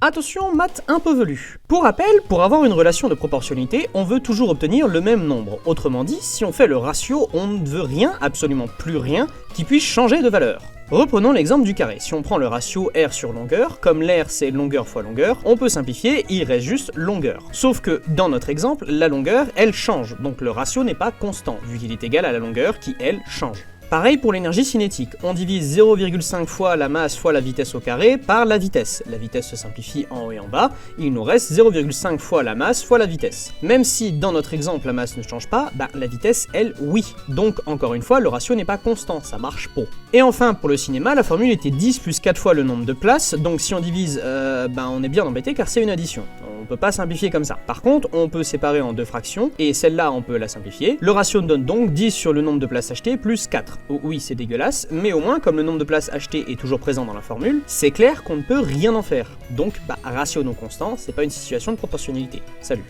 Attention, maths un peu velu. Pour rappel, pour avoir une relation de proportionnalité, on veut toujours obtenir le même nombre. Autrement dit, si on fait le ratio, on ne veut rien, absolument plus rien, qui puisse changer de valeur. Reprenons l'exemple du carré. Si on prend le ratio R sur longueur, comme l'R c'est longueur fois longueur, on peut simplifier, il reste juste longueur. Sauf que, dans notre exemple, la longueur, elle change, donc le ratio n'est pas constant, vu qu'il est égal à la longueur qui, elle, change. Pareil pour l'énergie cinétique, on divise 0,5 fois la masse fois la vitesse au carré par la vitesse. La vitesse se simplifie en haut et en bas, il nous reste 0,5 fois la masse fois la vitesse. Même si dans notre exemple la masse ne change pas, la vitesse elle oui. Donc encore une fois le ratio n'est pas constant, ça marche pas. Et enfin pour le cinéma, la formule était 10 plus 4 fois le nombre de places, donc si on divise, on est bien embêté car c'est une addition. On peut pas simplifier comme ça. Par contre, on peut séparer en deux fractions, et celle-là on peut la simplifier. Le ratio donne donc 10 sur le nombre de places achetées plus 4. Oui, c'est dégueulasse, mais au moins, comme le nombre de places achetées est toujours présent dans la formule, c'est clair qu'on ne peut rien en faire. Donc, ratio non constant, c'est pas une situation de proportionnalité. Salut.